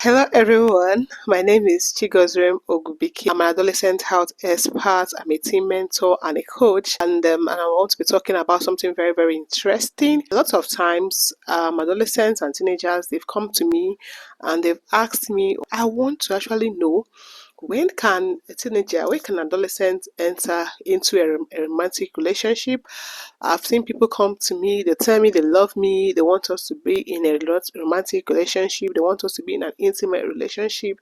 Hello everyone, my name is Chigozrem Ogubiki. I'm an adolescent health expert, I'm a team mentor and a coach, and I want to be talking about something very, very interesting. A lot of times, adolescents and teenagers, they've come to me and they've asked me, I want to actually know when can an adolescent enter into a romantic relationship? I've seen people come to me, they tell me they love me, they want us to be in a romantic relationship, they want us to be in an intimate relationship,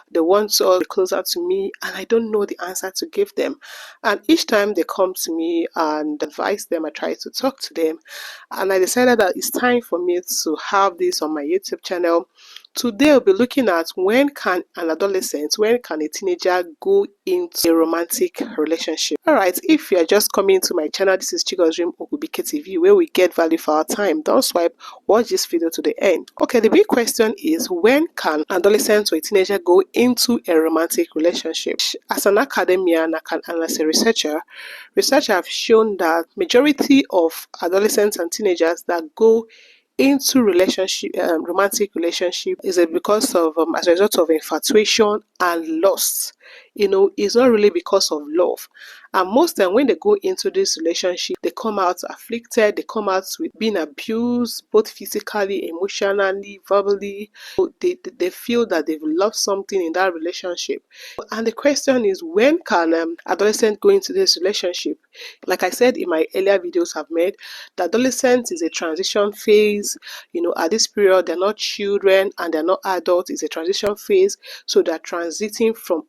they want us to be closer to me, and I don't know the answer to give them. And each time they come to me and advise them, I try to talk to them, and I decided that it's time for me to have this on my YouTube channel. Today we'll be looking at when can a teenager go into a romantic relationship. Alright, if you're just coming to my channel, this is Chigozrem Ogubike TV, where we get value for our time. Don't swipe, watch this video to the end. Okay, the big question is, when can an adolescent or a teenager go into a romantic relationship? As an academician and as a researcher, research have shown that majority of adolescents and teenagers that go into romantic relationship is it because of as a result of infatuation and lust. It's not really because of love. And most time when they go into this relationship, they come out afflicted, they come out with being abused, both physically, emotionally, verbally. They feel that they've lost something in that relationship. And the question is, when can adolescent go into this relationship? Like I said in my earlier videos I've made, the adolescence is a transition phase. At this period, they're not children and they're not adults. It's a transition phase. So they're transiting from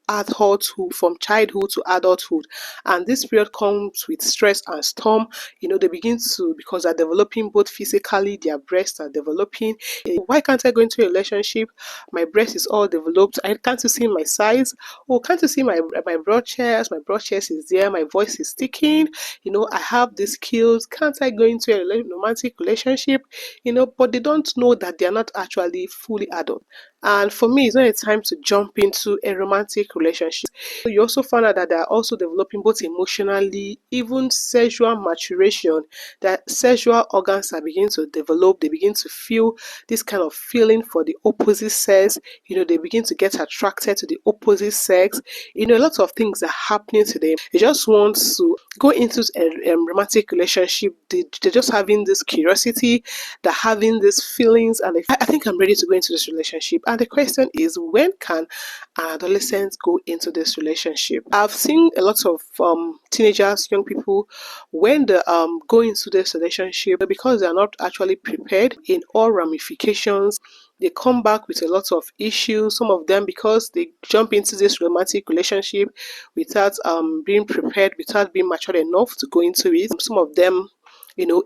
childhood to adulthood. And this period comes with stress and storm. They begin to, because they're developing both physically, their breasts are developing. Why can't I go into a relationship? My breast is all developed. Can't you see my size? Oh, can't you see my broad chest? My broad chest is there. My voice is sticking. I have these skills. Can't I go into a romantic relationship? But they don't know that they're not actually fully adult. And for me, it's not a time to jump into a romantic relationship. You also find out that they're also developing both emotionally, even sexual maturation, that sexual organs are beginning to develop. They begin to feel this kind of feeling for the opposite sex. They begin to get attracted to the opposite sex. A lot of things are happening to them. They just want to go into a romantic relationship. They're just having this curiosity, they're having these feelings, and I think I'm ready to go into this relationship. And the question is, when can an adolescent go into this relationship? I've seen a lot of teenagers, young people, when they go into this relationship, because they're not actually prepared in all ramifications, they come back with a lot of issues. Some of them, because they jump into this romantic relationship without being prepared, without being mature enough to go into it. Some of them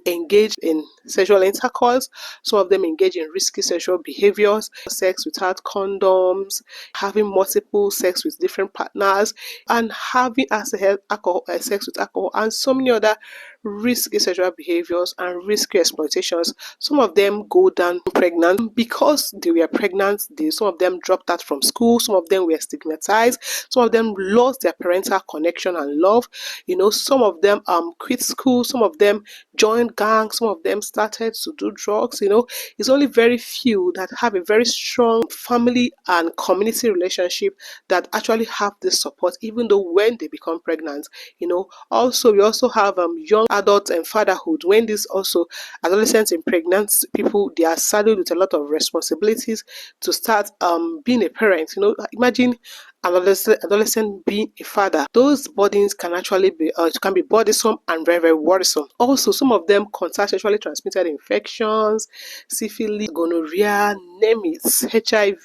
engage in sexual intercourse. Some of them engage in risky sexual behaviors, sex without condoms, having multiple sex with different partners, and having sex with alcohol, and so many other risky sexual behaviors and risky exploitations. Some of them go down pregnant because they were pregnant. Some of them dropped out from school. Some of them were stigmatized. Some of them lost their parental connection and love. Some of them quit school. Some of them joined gangs. Some of them started to do drugs. It's only very few that have a very strong family and community relationship that actually have this support, even though when they become pregnant. Also, we also have young adults and fatherhood. When this also adolescents and pregnant people, they are saddled with a lot of responsibilities to start being a parent. Imagine an adolescent being a father. Those burdens can actually be can be burdensome and very, very worrisome. Also, some of them contract sexually transmitted infections, syphilis, gonorrhea, name it, HIV,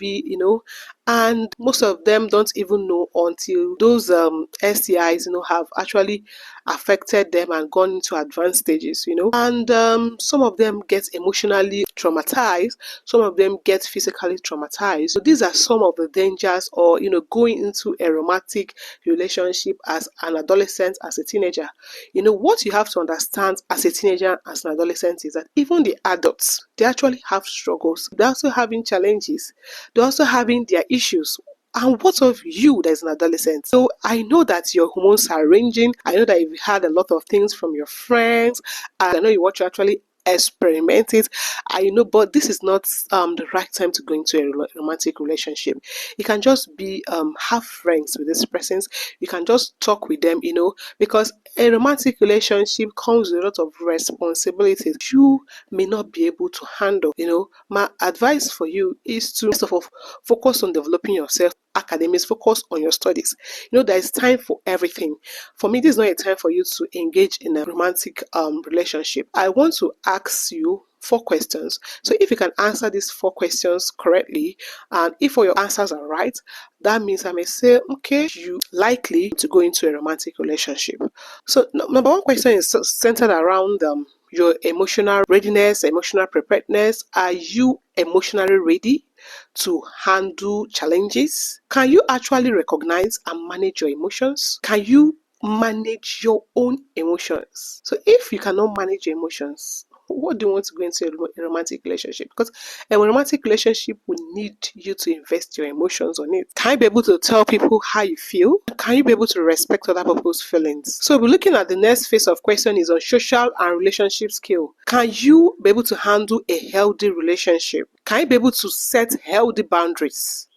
and most of them don't even know until those STIs have actually affected them and gone into advanced stages. And some of them get emotionally traumatized, some of them get physically traumatized. So these are some of the dangers, or going into a romantic relationship as an adolescent, as a teenager. What you have to understand as a teenager, as an adolescent, is that even the adults, they actually have struggles. They're also having challenges. They're also having their issues. And what of you that is an adolescent? So I know that your hormones are ranging. I know that you've had a lot of things from your friends. And I know what you're actually experiment it. I know, but this is not the right time to go into a romantic relationship. You can just be have friends with these persons. You can just talk with them, because a romantic relationship comes with a lot of responsibilities you may not be able to handle. My advice for you is to first of all focus on developing yourself. Academics, focus on your studies. There is time for everything. For me, this is not a time for you to engage in a romantic relationship. I want to ask you 4 questions. So if you can answer these 4 questions correctly, and if all your answers are right, that means I may say, okay, you likely to go into a romantic relationship. So number 1 question is centered around your emotional readiness, emotional preparedness. Are you emotionally ready to handle challenges? Can you actually recognize and manage your emotions? Can you manage your own emotions? So if you cannot manage your emotions, what do you want to go into a romantic relationship? Because a romantic relationship will need you to invest your emotions on it. Can you be able to tell people how you feel? Can you be able to respect other people's feelings? So we're looking at the next phase of question is on social and relationship skill. Can you be able to handle a healthy relationship? Can you be able to set healthy boundaries?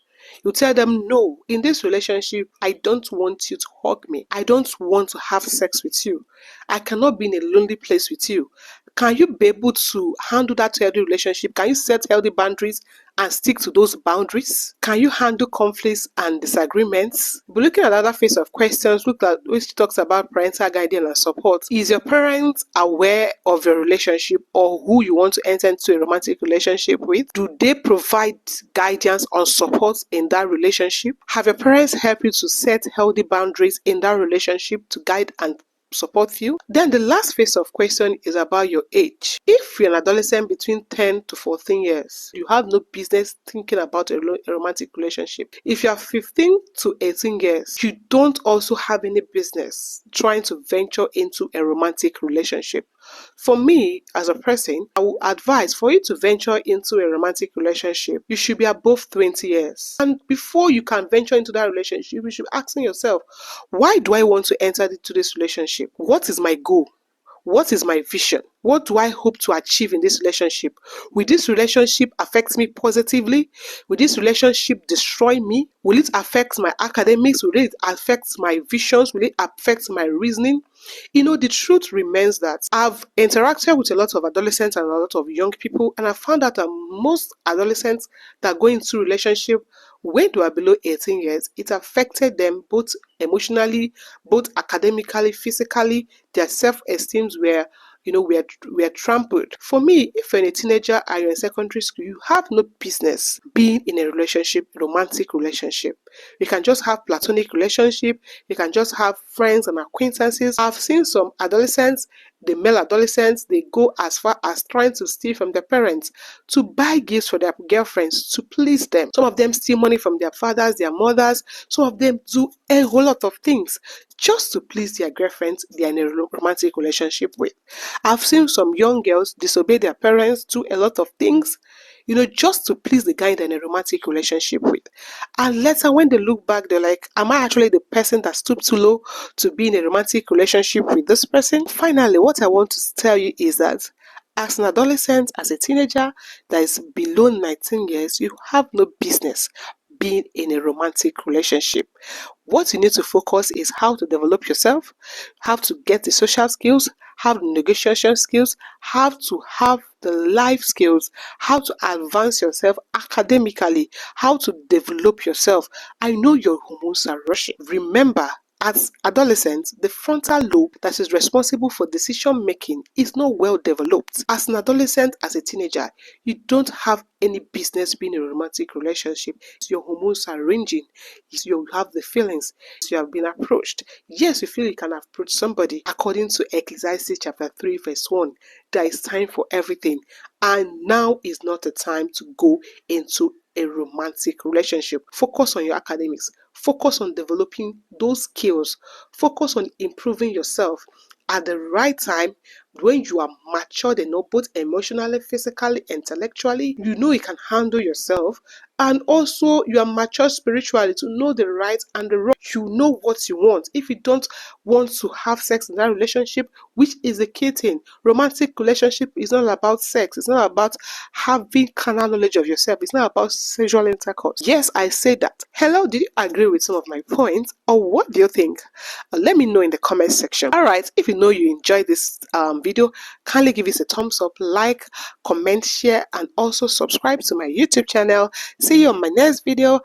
You tell them, no, in this relationship, I don't want you to hug me. I don't want to have sex with you. I cannot be in a lonely place with you. Can you be able to handle that healthy relationship? Can you set healthy boundaries and stick to those boundaries? Can you handle conflicts and disagreements? We're looking at another phase of questions, which talks about parental guidance and support. Is your parent aware of your relationship or who you want to enter into a romantic relationship with? Do they provide guidance or support in that relationship? Have your parents helped you to set healthy boundaries in that relationship to guide and support you? Then the last phase of question is about your age. If you're an adolescent between 10 to 14 years, you have no business thinking about a romantic relationship. If you are 15 to 18 years, you don't also have any business trying to venture into a romantic relationship. For me, as a person, I will advise for you to venture into a romantic relationship, you should be above 20 years. And before you can venture into that relationship, you should be asking yourself, why do I want to enter into this relationship? What is my goal? What is my vision? What do I hope to achieve in this relationship? Will this relationship affect me positively? Will this relationship destroy me? Will it affect my academics? Will it affect my visions? Will it affect my reasoning? The truth remains that I've interacted with a lot of adolescents and a lot of young people, and I found out that most adolescents that go into relationship when they were below 18 years, it affected them both emotionally, both academically, physically. Their self-esteems were trampled. For me, if you're a teenager and you're in secondary school, you have no business being in a romantic relationship. You can just have platonic relationship. You can just have friends and acquaintances. I've seen some adolescents, the male adolescents, they go as far as trying to steal from their parents to buy gifts for their girlfriends to please them. Some of them steal money from their fathers, their mothers. Some of them do a whole lot of things just to please their girlfriends they are in a romantic relationship with. I've seen some young girls disobey their parents, do a lot of things, just to please the guy they're in a romantic relationship with. And later, when they look back, they're like, am I actually the person that stooped too low to be in a romantic relationship with this person? Finally, what I want to tell you is that as an adolescent, as a teenager that is below 19 years, you have no business being in a romantic relationship. What you need to focus is how to develop yourself, how to get the social skills, how the negotiation skills, how to have the life skills, how to advance yourself academically, how to develop yourself. I know your hormones are rushing. Remember, as adolescents, the frontal lobe that is responsible for decision making is not well developed. As an adolescent, as a teenager, you don't have any business being in a romantic relationship. Your hormones are ranging. You have the feelings. You have been approached. Yes, you feel you can approach somebody. According to Ecclesiastes chapter 3 verse 1, there is time for everything. And now is not the time to go into a romantic relationship. Focus on your academics. Focus on developing those skills. Focus on improving yourself. At the right time, when you are matured enough, both emotionally, physically, intellectually, you can handle yourself and also you are mature spiritually to know the right and the wrong. You know what you want. If you don't want to have sex in that relationship, which is the key thing, romantic relationship is not about sex. It's not about having carnal knowledge of yourself. It's not about sexual intercourse. Yes, I say that. Hello, did you agree with some of my points, or what do you think? Let me know in the comment section. All right, if you know you enjoyed this video, kindly give us a thumbs up, like, comment, share, and also subscribe to my YouTube channel. See you on my next video.